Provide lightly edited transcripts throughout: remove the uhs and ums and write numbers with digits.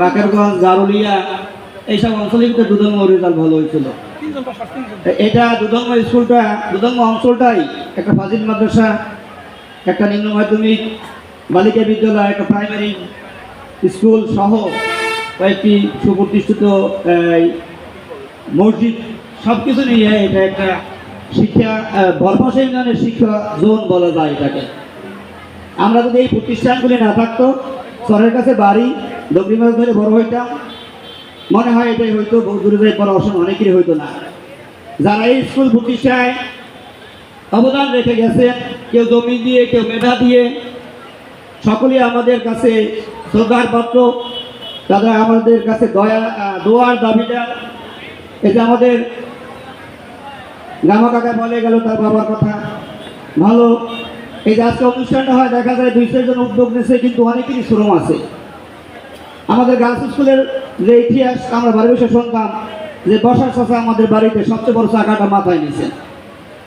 বাকেরগঞ্জ গারুলিয়া এইসব অঞ্চলে কিন্তু দুদঙ্গ রেজাল্ট ভালো হয়েছিল। এটা দুদঙ্গ স্কুলটা দুদঙ্গ অঞ্চলটাই একটা ফাজিল মাদ্রাসা, একটা নিম্ন মাধ্যমিক বালিকা বিদ্যালয়, একটা প্রাইমারি স্কুল সহ কয়েকটি সুপ্রতিষ্ঠিত মসজিদ সব কিছু নিয়ে এটা একটা শিক্ষা বরপাশা ইউনিয়নের শিক্ষা জোন বলা যায় এটাকে। আমরা যদি এই প্রতিষ্ঠানগুলি না থাকতো, শহরের কাছে বাড়ি ডগরি মাছ ধরে বড় হইতাম, মনে হয় এটাই হয়তো বহু দূরে যাই পড়াশোনা অনেকেরই হইতো না। যারা এই স্কুল প্রতিষ্ঠায় অবদান রেখে গেছে, কেউ জমি দিয়ে, কেউ মেধা দিয়ে, সকলেই আমাদের কাছে শ্রদ্ধার পাত্র। তারা আমাদের কাছে দোয়ার দাবিদার। এই যে আমাদের গামা কাকা বলে গেল তার বাবার কথা ভালো। এই যে আজকে অনুষ্ঠানটা হয়, দেখা যায় 200 জন উদ্যোগ নিয়েছে, কিন্তু অনেকেরই শ্রম আছে। আমাদের গার্লস স্কুলের যে ইতিহাস আমরা বাড়ি বসে শুনতাম যে বসার চাষা আমাদের বাড়িতে সবচেয়ে বড় চাকাটা মাথায় নিয়েছে।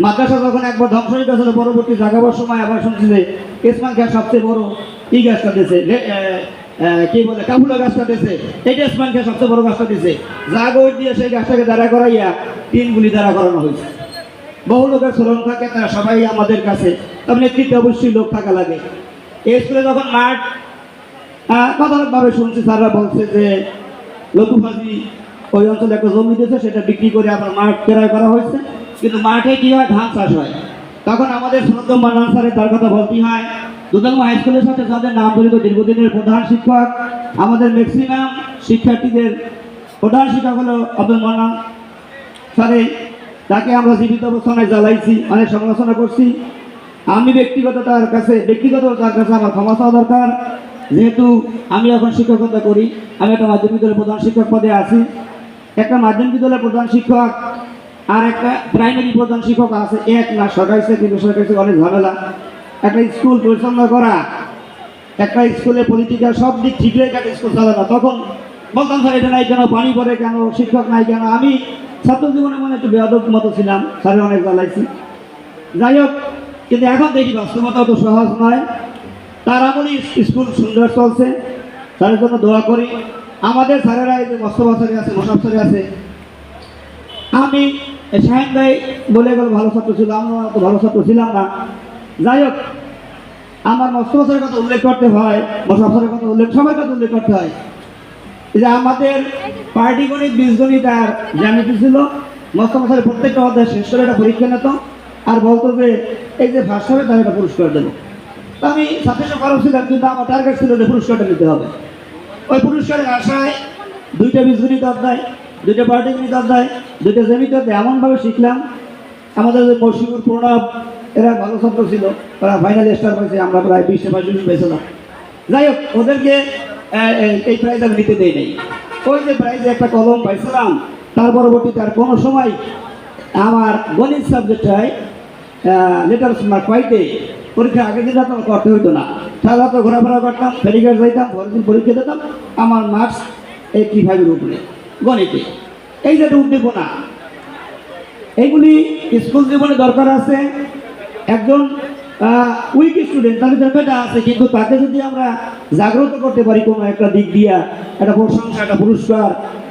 মাদ্রাসা যখন একবার ধ্বংস হয়ে গেছিল, পরবর্তী জাগাবার সময় আবার শুনছি যে ইসমান খান সবচেয়ে বড় ই গাছটা দিয়েছে, কি বলে কাবুলা গাছটা দিয়েছে, এইটা ইসমান খান সবচেয়ে বড় গাছটা দিয়েছে। জাগর দিয়ে সেই গাছটাকে দাঁড়া করাইয়া 3 গুলি দাঁড়া করানো হয়েছে। বহু লোকের শ্রম থাকে, তারা সবাই আমাদের কাছে, তবে নেতৃত্বে অবশ্যই লোক থাকা লাগে। এই স্কুলে যখন মাঠ কথাভাবে শুনছি, স্যাররা বলছে যে লতুফাজি ওই অঞ্চলে একটা জমি দিয়েছে, সেটা বিক্রি করে আবার মাঠ ক্রয় করা হয়েছে। কিন্তু মাঠে কি হয়, ধান চাষ হয়। তখন আমাদের শ্রদ্ধেয় মান্নান স্যারের তার কথা বলতেই হয়। দুদঙ্গ হাই স্কুলের সাথে যাদের নাম জড়িত দীর্ঘদিনের প্রধান শিক্ষক, আমাদের ম্যাক্সিমাম শিক্ষার্থীদের প্রধান শিক্ষক হলো আব্দুল মান্নান স্যারে। তাকে আমরা জীবিত অবস্থায় জ্বালাইছি, অনেক সমালোচনা করছি। আমি ব্যক্তিগত তার কাছে আমার ক্ষমা চাওয়া দরকার, যেহেতু আমি এখন শিক্ষকতা করি। আমি একটা মাধ্যমিক বিদ্যালয়ের প্রধান শিক্ষক পদে আছি। একটা মাধ্যমিক বিদ্যালয়ের প্রধান শিক্ষক আর একটা প্রাইমারি প্রধান শিক্ষক আছে, এক না। সরকারি চাকরি বেসরকারি চাকরি অনেক ঝামেলা। একটা স্কুল পরিচালনা করা, একটা স্কুলে পলিটিক্যাল সব দিক ঠিক রেখে একটা স্কুল চালানো। তখন বলতাম স্যার এটা নাই কেন, পানি পড়ে কেন, শিক্ষক নাই কেন। আমি ছাত্র জীবনে মনে একটু বেয়াদব মতো ছিলাম, স্যারের অনেক জ্বালাইছি। যাই হোক, কিন্তু এখন দেখি বাস্তবতা অত সহজ নয়। তার আমলই স্কুল সুন্দর চলছে, স্যারের জন্য দোয়া করি। আমাদের স্যারেরা এই যে মোস্তফা স্যারে আছে, মোশারফ স্যারে আছে। আমি শাহিন ভাই বলে গেল ভালো ছাত্র ছিল, আমরা অত ভালো ছাত্র ছিলাম না। যাই হোক, আমার মোস্তফা স্যারের কথা উল্লেখ করতে হয়, মোশারফ স্যারের কথা সবার কথা উল্লেখ করতে হয়। যে আমাদের পাটিগণিত, বীজগণিত আর জ্যামিতি ছিল। মোস্তফা স্যারের প্রত্যেকটা অধ্যায় শেষ করে একটা পরীক্ষা নিত আর বলতো যে এই যে ফার্স্ট হবে তার একটা পুরস্কার দেবো। তো আমি সাথে খরচ ছিলাম, কিন্তু আমার টার্গেট ছিল যে পুরস্কারটা নিতে হবে। ওই পুরস্কারের আশায় 2টা বীজগণিত অধ্যায়, 2টা পাটিগণিত অধ্যায়, 2টা জ্যামিতি অধ্যায় এমনভাবে শিখলাম। আমাদের যে মশিউর প্রণব এরা ভালো ছাত্র ছিল, তারা ফাইনাল স্টার পাইছে, আমরা প্রায় 20-22 পেয়েছিলাম। যাই হোক, ওদেরকে এই প্রাইজ আমি নিতে দেই নাই। ওই যে প্রাইজে একটা কলম পাইছিলাম, তার পরবর্তীতে আর কোনো সময় আমার গণিত সাবজেক্ট হয় লেটার মার্ক পাইতে পরীক্ষা আগের দিন রাত আমার করতে হইতো না। সারা রাত ঘোরাফেরা করতাম, ফেরিঘাট যাইতাম, পরের দিন পরীক্ষা দিতাম। আমার মার্কস 85-এর উপরে গণিতে। এই যে উদ্দীপনা, এইগুলি স্কুল জীবনে দরকার আছে। একজন উইক স্টুডেন্ট, তার ভিতরে মেধা আছে, কিন্তু তাকে যদি আমরা জাগ্রত করতে পারি কোনো একটা দিক দিয়া, একটা প্রশংসা, একটা পুরস্কার,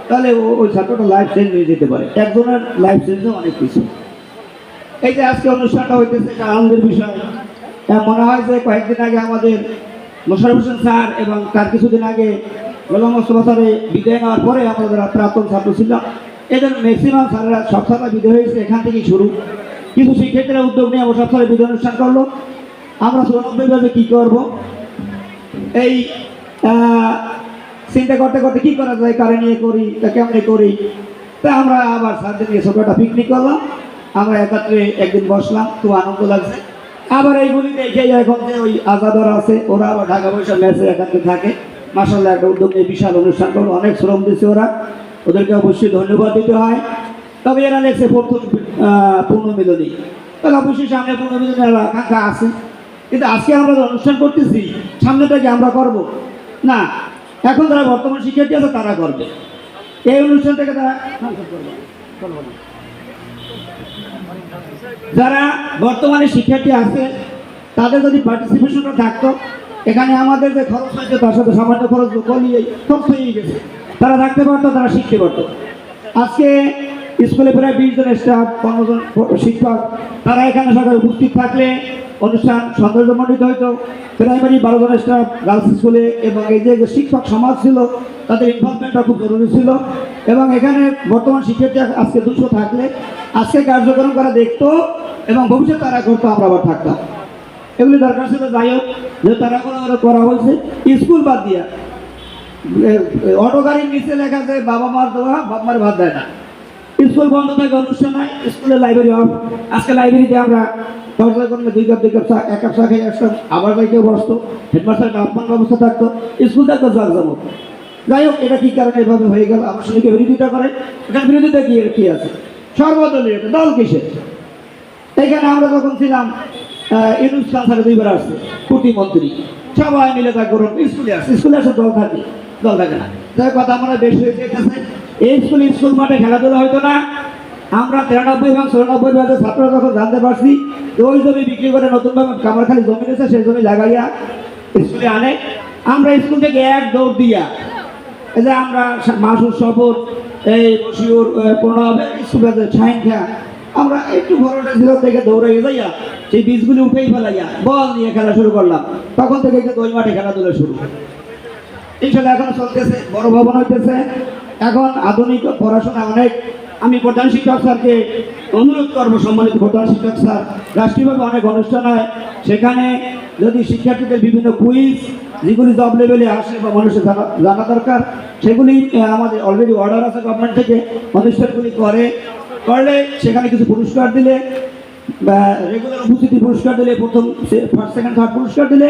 তাহলে ওই ছাত্রটা লাইফ চেঞ্জ হয়ে যেতে পারে। একজনের লাইফ চেঞ্জও অনেক কিছু। এই যে আজকে অনুষ্ঠানটা হইতেছে, একটা আনন্দের বিষয়। মনে হয় যে কয়েকদিন আগে আমাদের মোশারফ হোসেন স্যার এবং তার কিছুদিন আগে গোলাম মোস্তফা স্যারে বিদায় নেওয়ার পরে আমাদের প্রাক্তন ছাত্র ছিলাম। এদের ম্যাক্সিমাম স্যারেরা সব স্যাররা বিদায় হয়েছে, এখান থেকেই শুরু। কিছু শিক্ষার্থীরা উদ্যোগ নিয়ে মোশারফ স্যারের বিদায় অনুষ্ঠান করলো। আমরা 94 বাজে কী করবো, এই চিন্তা করতে করতে কী করা যায়, কারে নিয়ে করি, তা কেমনে করি। তা আমরা আবার স্যারদের নিয়ে ছোটো একটা পিকনিক করলাম। আমরা একত্রে একদিন বসলাম, খুব আনন্দ লাগছে। আবার এইগুলি দেখে এখন যে ওই আজাদরা আছে, ওরা আবার ঢাকা পয়সা ম্যাচে একাত্রে থাকে। মাসাল্লাহ একটা উদ্যোগ নিয়ে বিশাল অনুষ্ঠান করলো, অনেক শ্রম দিচ্ছে ওরা, ওদেরকে অবশ্যই ধন্যবাদ দিতে হয়। তবে এরা লেগছে প্রথম পূর্ণমিলনী, তাহলে অবশ্যই সামনে পূর্ণমিলনের আকাঙ্ক্ষা আছে। কিন্তু আজকে আমরা অনুষ্ঠান করতেছি, সামনেটাকে আমরা করব না। এখন যারা বর্তমান শিক্ষার্থী আছে তারা করবে এই অনুষ্ঠানটাকে, তারা যারা বর্তমানে শিক্ষার্থী আছে তাদের যদি পার্টিসিপেশনটা থাকতো, এখানে আমাদের যে খরচ হয়েছে তার সাথে সামান্য খরচ গলিয়ে খরচ হয়েই গেছে। তারা থাকতে পারতো, তারা শিখতে পারতো। আজকে স্কুলে প্রায় 20 জন স্টাফ, 15 জন শিক্ষক, তারা এখানে সকালে উপস্থিত থাকলে অনুষ্ঠান সৌন্দর্যমণ্ডিত হইতো। প্রাইমারি 12 জন স্টাফ গার্লস স্কুলে, এবং এই যে শিক্ষক সমাজ ছিল তাদের ইনভলভমেন্টটা খুব জরুরি ছিল। এবং এখানে বর্তমান শিক্ষার্থী আজকে 200 থাকলে আজকে কার্যক্রম করা দেখতো এবং ভবিষ্যতে তারা করতো, আমরা আবার থাকতাম। এগুলি দরকার ছিল। যাই হোক, যে তারা করা হয়েছে স্কুল বাদ দিয়া। অটো গাড়ির নিচে লেখা যে বাবা মার দেওয়া, বাবা মার ভাত দেয় না। স্কুল বন্ধ থাকে, অনুষ্ঠান নাই, স্কুলের লাইব্রেরি অফ। আজকে লাইব্রেরিতে আমরা দরজা করলে 2 কাপ 2 কাপ চা, 1 কাপ চা খেয়ে আসতাম, আবার যাইতে বসতো, হেডমাস্টারের আহ্বান ব্যবস্থা থাকতো, স্কুল থাকতো জাঁকজমক। যাই হোক, এটা কি কারণে এভাবে হয়ে গেল? আমার সঙ্গে বিরোধিতা করে। এখানে বিরোধিতা কি আছে? সর্বদলীয় দল কিসের? এখানে আমরা যখন ছিলাম, ইউনুস খান স্যার 2 বার আসছে, প্রতিমন্ত্রী, সবাই মিলে তা করুন, স্কুলে আসে দল থাকে না। তাই কথা আমরা বেশি হয়ে যেতেছে। এই স্কুল মাঠে খেলাধুলা হইতো না। আমরা 93 এবং 94 ব্যাচের ছাত্ররা যখন জানতে পারছি যে ওই জমি বিক্রি করে নতুনভাবে কামারখালি জমি রয়েছে, সেই জমি লাগাইয়া স্কুলে আনে, আমরা স্কুল থেকে এক দৌড় দিয়া, এই যে আমরা মাসুর শপথ, এই বসিউর প্রণব স্কুলের ছাইন খেয়া, আমরা একটু বড়টা ছিল থেকে দৌড়াইয়া যাইয়া সেই বীজগুলি উঠেই ফেলাইয়া বল নিয়ে খেলা শুরু করলাম। তখন থেকে কিন্তু ওই মাঠে খেলাধুলা শুরু। ইনশাল্লাহ এখন চলতেছে, বড় ভবন হইতেছে, এখন আধুনিক পড়াশোনা অনেক। আমি প্রধান শিক্ষক স্যারকে অনুরোধ করবো, সম্মানিত প্রধান শিক্ষক স্যার, রাষ্ট্রীয়ভাবে অনেক অনুষ্ঠান হয়, সেখানে যদি শিক্ষার্থীদের বিভিন্ন কুইজ যেগুলি জব লেভেলে আসে বা মানুষের জানা দরকার, সেগুলি আমাদের অলরেডি অর্ডার আছে গভর্নমেন্ট থেকে, অনুষ্ঠানগুলি করলে সেখানে কিছু পুরস্কার দিলে, বা রেগুলার উপস্থিতি পুরস্কার দিলে, প্রথম ফার্স্ট সেকেন্ড থার্ড পুরস্কার দিলে,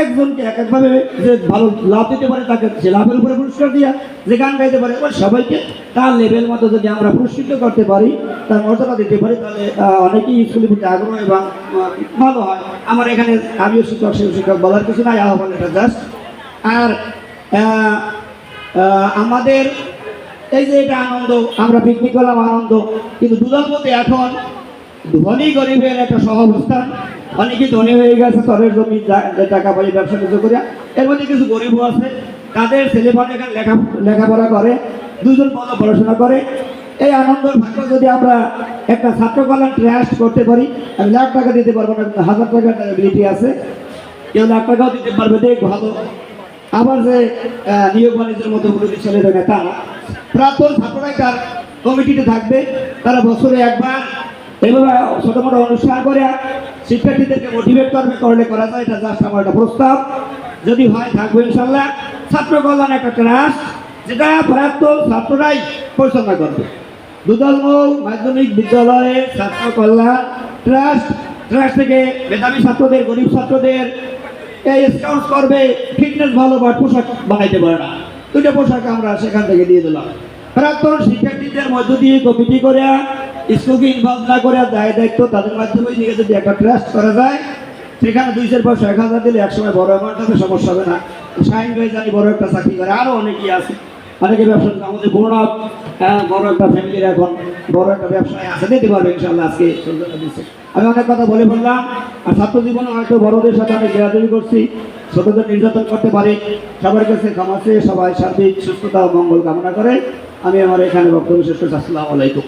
একজনকে একভাবে যে ভালো লাভ দিতে পারে তাকে সে লাভের উপরে পুরস্কার দিয়া, যে গান গাইতে পারে ওই সবাইকে তার লেভেল মতো যদি আমরা পুরস্কৃত করতে পারি, তার মর্যাদা দিতে পারি, তাহলে অনেকেই স্কুলের প্রতি আগ্রহ এবং ভালো হয়। আমার এখানে আমিও শিক্ষক, সেই শিক্ষক বলার কিছু নাই, আহ্বান এটা জাস্ট। আর আমাদের এই যে এটা আনন্দ, আমরা পিকনিক করলাম আনন্দ, কিন্তু দুদল মধ্যে এখন ধনী গরিবের একটা সহাবস্থান। অনেকেই ধনী হয়ে গেছে, চরের জমি টাকা পয়সা ব্যবসা কিছু করে। এর মধ্যে কিছু গরিবও আছে, তাদের ছেলেমেয়ে এখানে লেখাপড়া করে, 2 জন ভালো পড়াশোনা করে। এই আনন্দের ভাগ্য যদি আমরা একটা ছাত্র কল্যাণ ট্রাস্ট করতে পারি, আমি লাখ টাকা দিতে পারবো না, 1000 টাকার এবিলিটি আছে, কেউ লাখ টাকাও দিতে পারবে, দেখ ভালো। আবার যে নিয়োগ বাণিজ্যের মতো চলে যাবে তা না, প্রাক্তন ছাত্ররাই তার কমিটিতে থাকবে, তারা বছরে একবার এইভাবে ছোট মোটো অনুষ্ঠান করে শিক্ষার্থীদেরকে মোটিভেট করলে করা যায়। এটা জাস্ট আমার একটা প্রস্তাব, যদি হয় থাকবে ইনশাল্লাহ। ছাত্র কল্যাণ একটা ট্রাস্ট, যেটা প্রাক্তন ছাত্ররাই পরিচালনা করবে। দুদলমূল মাধ্যমিক বিদ্যালয়ের ছাত্র কল্যাণ ট্রাস্ট থেকে মেধাবী ছাত্রদের, গরিব ছাত্রদের এই স্কাউট করবে, ফিটনেস ভালো বা পোশাক বানাইতে পারে না, 2টা পোশাক আমরা সেখান থেকে দিয়ে দিলাম। প্রাক্তন শিক্ষার্থীদের মধ্য দিয়ে কমিটি করে স্কুলকে ইনভলভ না করে দায়িত্ব তাদের মাধ্যমে নিয়ে যদি একটা ট্রাস্ট করা যায়, সেখানে 200 পয়সা 1000 দিলে একসময় বড় অ্যামাউন্ট হবে, সমস্যা হবে না। শাহিন ভাই জানি বড় একটা চাকরি করে, আরও অনেকেই আছে, অনেকে ব্যবসা। আমাদের প্রণব বড় একটা ফ্যামিলির এখন বড় একটা ব্যবসায় আছে, দিতে পারবে ইনশাল্লাহ। আজকে দিচ্ছে, আমি অনেক কথা বলে বললাম। আর ছাত্র জীবনে হয়তো বড়দের সাথে অনেক বেয়াদবি করছি, ছোটদের নির্যাতন করতে পারি, সবার কাছে ক্ষমা চেয়ে সবাই সার্বিক সুস্থতা ও মঙ্গল কামনা করে আমি আমার এখানে বক্তব্য শেষ করছি। আসসালামু আলাইকুম।